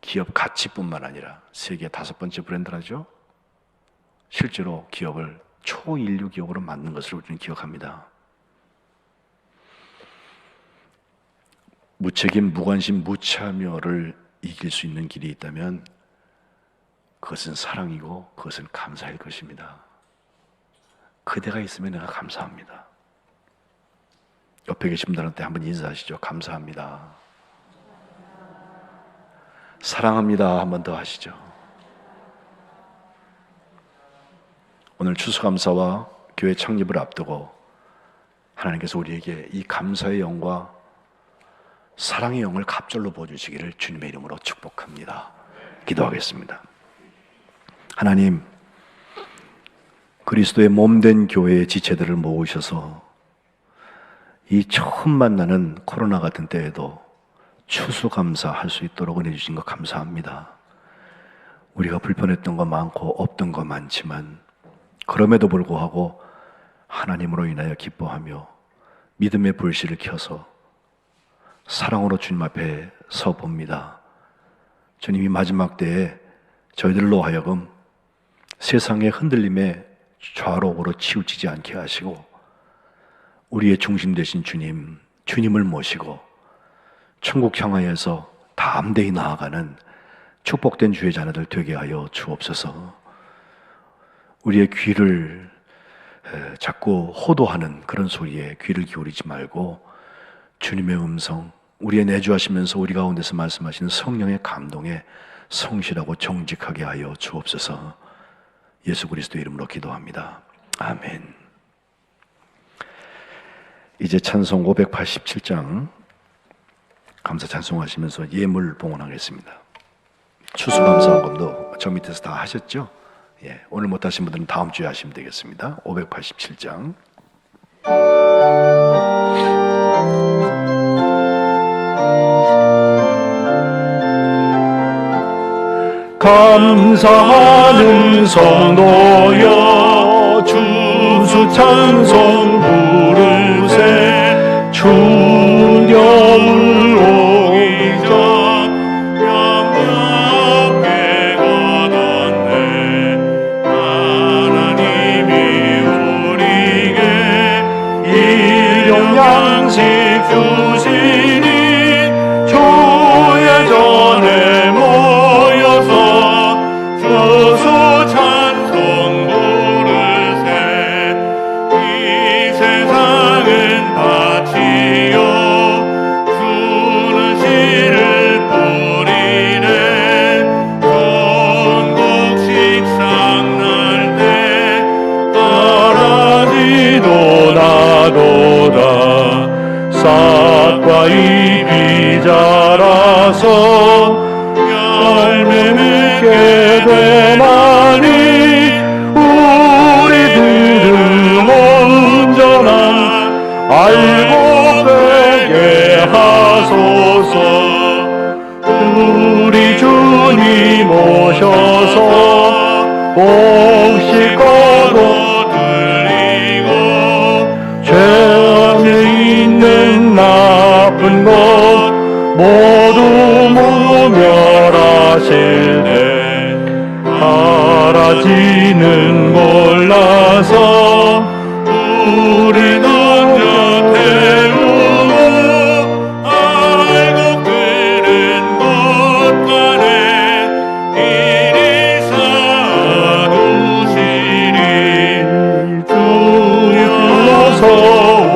기업 가치뿐만 아니라 세계 5번째 브랜드라죠. 실제로 기업을 초인류 기업으로 만든 것을 우리는 기억합니다. 무책임, 무관심, 무참여를 이길 수 있는 길이 있다면 그것은 사랑이고 그것은 감사일 것입니다. 그대가 있으면 내가 감사합니다. 옆에 계신 분들한테 한번 인사하시죠. 감사합니다. 사랑합니다. 한 번 더 하시죠. 오늘 추수감사와 교회 창립을 앞두고 하나님께서 우리에게 이 감사의 영과 사랑의 영을 갑절로 부어주시기를 주님의 이름으로 축복합니다. 기도하겠습니다. 하나님, 그리스도의 몸된 교회의 지체들을 모으셔서 이 처음 만나는 코로나 같은 때에도 추수감사할 수 있도록 은혜 주신 거 감사합니다. 우리가 불편했던 거 많고 없던 거 많지만 그럼에도 불구하고 하나님으로 인하여 기뻐하며 믿음의 불씨를 켜서 사랑으로 주님 앞에 서 봅니다. 주님이 마지막 때에 저희들로 하여금 세상의 흔들림에 좌로우로 치우치지 않게 하시고 우리의 중심 되신 주님을 모시고 천국 향하여서 담대히 나아가는 축복된 주의 자녀들 되게 하여 주옵소서. 우리의 귀를 자꾸 호도하는 그런 소리에 귀를 기울이지 말고 주님의 음성, 우리의 내주하시면서 우리 가운데서 말씀하시는 성령의 감동에 성실하고 정직하게 하여 주옵소서. 예수 그리스도 이름으로 기도합니다. 아멘. 이제 찬송 587장 감사 찬송하시면서 예물 봉헌하겠습니다. 추수감사원금도 저 밑에서 다 하셨죠? 예, 오늘 못하신 분들은 다음 주에 하시면 되겠습니다. 587장. 감사하는 성도여 추수 찬송 부르세 추운 겨울 오기 전 영광께 거뒀네. 하나님이 우리에게 일용 양식 주시니 주의 전에 모여서 추수 찬송 부르세. 이 세상은 밭이요 주는 씨를 뿌리네. 전국 식상 날 때 가라지도 나도다 싹과 잎이 자라서 열매 맺게 되나니 우리들은 온전한 알고 되게 하소서. 우리 주님 오셔서 복식 거둬 드리고 죄악에 있는 나쁜 것 모두 모멸하실 때 사라지는 골라서 우리 던져 태우고 알곡 들은 곳간에 이리 쌓아두시리. 주여서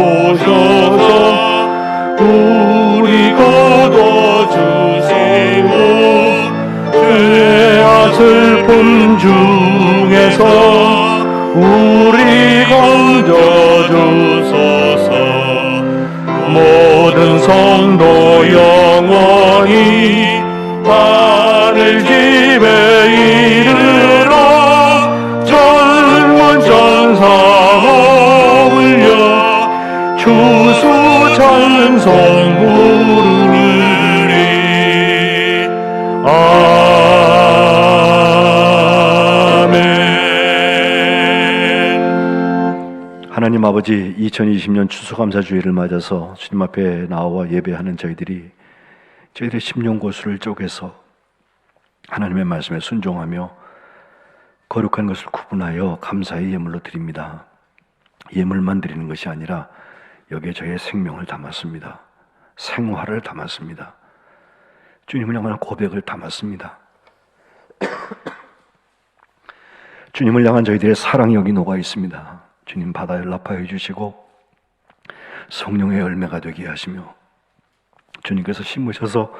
오셔서 우리 거둬주시고 죄와 슬픔 중에서 우리 건져주소서. 모든 성도 영원히 하늘 집에 이르러 젊은 전사 어울려 추수 찬송 부르리. 아멘. 하나님 아버지, 2020년 추수감사주의를 맞아서 주님 앞에 나와 예배하는 저희들의 심령 고수를 쪼개서 하나님의 말씀에 순종하며 거룩한 것을 구분하여 감사의 예물로 드립니다. 예물만 드리는 것이 아니라 여기에 저의 생명을 담았습니다. 생활을 담았습니다. 주님을 향한 고백을 담았습니다. 주님을 향한 저희들의 사랑이 여기 녹아 있습니다. 주님 바다에 연락하여 주시고 성령의 열매가 되게 하시며 주님께서 심으셔서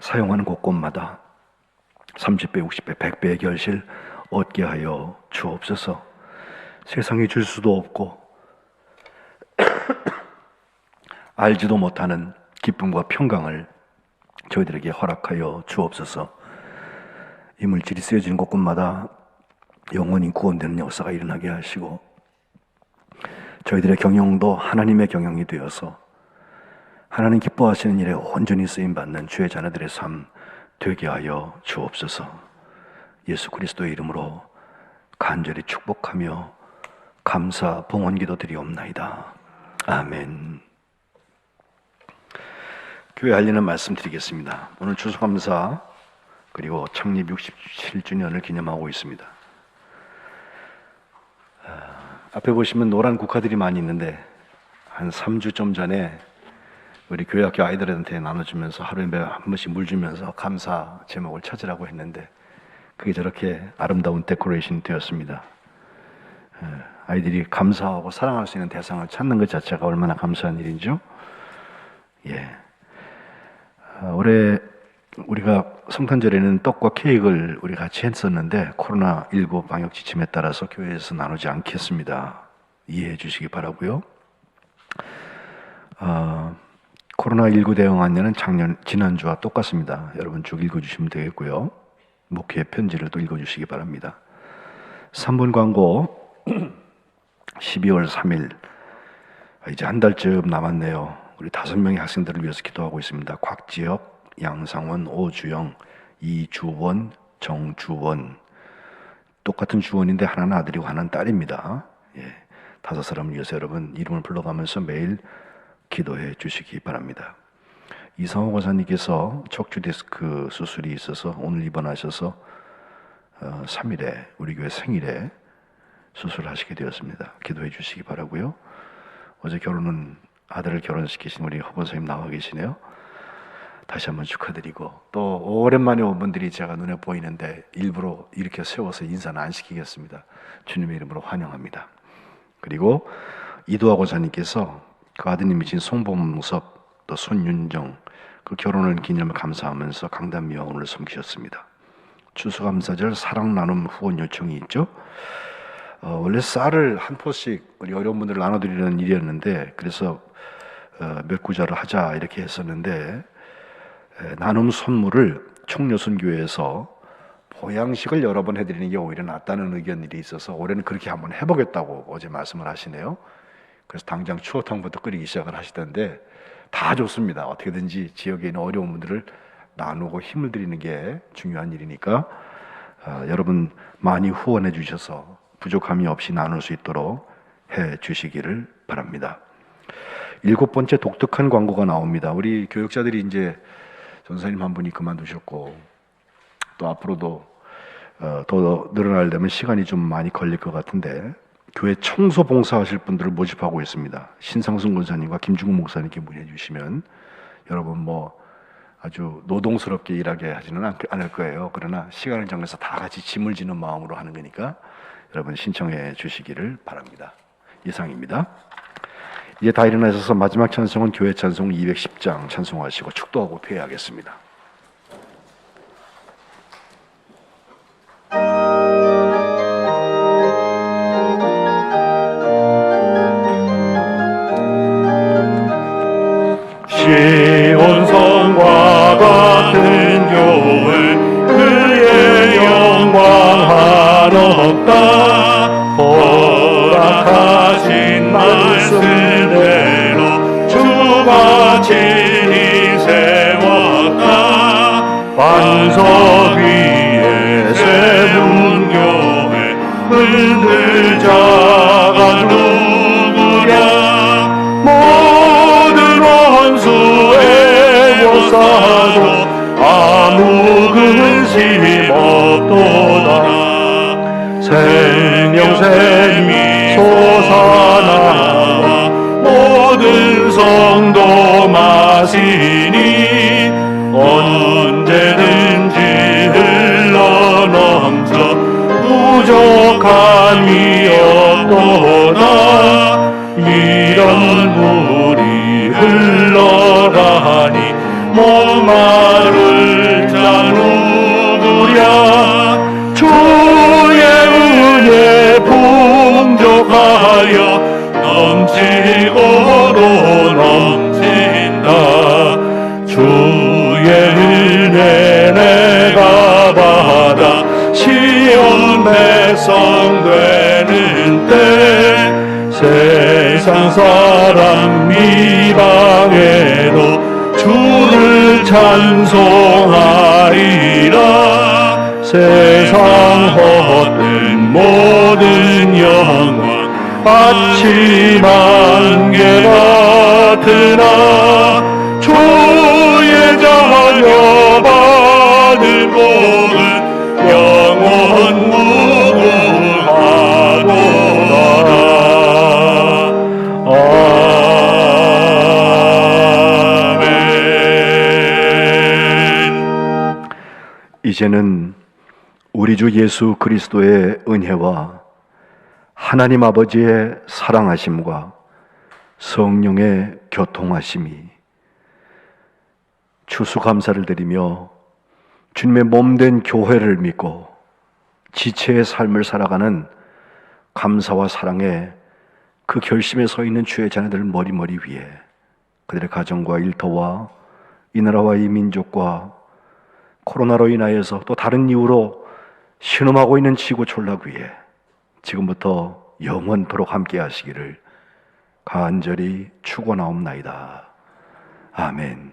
사용하는 곳곳마다 30배, 60배, 100배의 결실 얻게 하여 주옵소서. 세상이 줄 수도 없고 알지도 못하는 기쁨과 평강을 저희들에게 허락하여 주옵소서. 이 물질이 쓰여지는 곳곳마다 영원히 구원되는 역사가 일어나게 하시고 저희들의 경영도 하나님의 경영이 되어서 하나님 기뻐하시는 일에 온전히 쓰임받는 주의 자녀들의 삶 되게 하여 주옵소서. 예수 그리스도의 이름으로 간절히 축복하며 감사 봉헌 기도드리옵나이다. 아멘. 교회 알리는 말씀 드리겠습니다. 오늘 추수감사 그리고 창립 67주년을 기념하고 있습니다. 앞에 보시면 노란 국화들이 많이 있는데 한 3주 좀 전에 우리 교회학교 아이들한테 나눠주면서 하루에 한 번씩 물 주면서 감사 제목을 찾으라고 했는데 그게 저렇게 아름다운 데코레이션이 되었습니다. 아이들이 감사하고 사랑할 수 있는 대상을 찾는 것 자체가 얼마나 감사한 일인지요. 예. 올해 우리가 성탄절에는 떡과 케이크를 우리 같이 했었는데 코로나19 방역 지침에 따라서 교회에서 나누지 않겠습니다. 이해해 주시기 바라고요. 코로나19 대응 안내는 지난주와 똑같습니다. 여러분 쭉 읽어주시면 되겠고요. 목회 편지를 또 읽어주시기 바랍니다. 3분 광고 12월 3일 이제 한 달쯤 남았네요. 우리 5명의 학생들을 위해서 기도하고 있습니다. 곽지혁, 양상원, 오주영, 이주원, 정주원. 똑같은 주원인데 하나는 아들이고 하나는 딸입니다. 예, 5사람을 위해서 여러분 이름을 불러가면서 매일 기도해 주시기 바랍니다. 이상호 권사님께서 척추 디스크 수술이 있어서 오늘 입원하셔서 3일에 우리 교회 생일에 수술하시게 되었습니다. 기도해 주시기 바라고요. 어제 아들을 결혼시키신 우리 허본사님 나와 계시네요. 다시 한번 축하드리고 또 오랜만에 온 분들이 제가 눈에 보이는데 일부러 이렇게 세워서 인사는 안 시키겠습니다. 주님의 이름으로 환영합니다. 그리고 이도하 권사님께서 그 아드님이신 송범섭 또 손윤정 그 결혼을 기념을 감사하면서 강단미화원을 섬기셨습니다. 추수감사절 사랑 나눔 후원 요청이 있죠. 원래 쌀을 한 포씩 우리 어려운 분들 나눠드리는 일이었는데 그래서 몇 구절을 하자 이렇게 했었는데 나눔 선물을 총여순교회에서 보양식을 여러 번 해드리는 게 오히려 낫다는 의견들이 있어서 올해는 그렇게 한번 해보겠다고 어제 말씀을 하시네요. 그래서 당장 추어탕부터 끓이기 시작을 하시던데 다 좋습니다. 어떻게든지 지역에 있는 어려운 분들을 나누고 힘을 드리는 게 중요한 일이니까 여러분 많이 후원해 주셔서 부족함이 없이 나눌 수 있도록 해 주시기를 바랍니다. 7번째 독특한 광고가 나옵니다. 우리 교육자들이 이제 전사님 한 분이 그만두셨고 또 앞으로도 더 늘어나려면 시간이 좀 많이 걸릴 것 같은데 교회 청소 봉사하실 분들을 모집하고 있습니다. 신상순 권사님과 김중훈 목사님께 문의해 주시면 여러분 뭐 아주 노동스럽게 일하게 하지는 않을 거예요. 그러나 시간을 정해서 다 같이 짐을 지는 마음으로 하는 거니까 여러분 신청해 주시기를 바랍니다. 이상입니다. 이제 다 일어나셔서 마지막 찬송은 교회 찬송 210장 찬송하시고 축도하고 회개하겠습니다. 시온성과 같은 교회 그의 영광 한없다 허락하신 말씀대로 주가 친히 세웠다 반석 위에 세운 교회 흔들 자가 누구랴 모든 원수의 고사도 아무 근심 없도다 생명샘이 솟아나와 모든 성도 마시니 언제든지 흘러넘쳐 부족함이 없도다 이런 물이 흘러가니 목마를 자 누구랴 주의 은혜 풍족하여 넘치고도 넘친다 주의 은혜 내가 받아 시온 백성 되는 때 세상 사람 이방에도 주를 찬송하리라. 세상 헛된 모든 영광 아침 안개 같으나 주의 자녀 받을 복은 영원 무궁하도다. 아멘. 이제는 우리 주 예수 그리스도의 은혜와 하나님 아버지의 사랑하심과 성령의 교통하심이 추수감사를 드리며 주님의 몸된 교회를 믿고 지체의 삶을 살아가는 감사와 사랑의 그 결심에 서 있는 주의 자녀들 머리머리 위에 그들의 가정과 일터와 이 나라와 이 민족과 코로나로 인하여서 또 다른 이유로 신음하고 있는 지구 촌락 위에 지금부터 영원토록 함께 하시기를 간절히 축원하옵나이다. 아멘.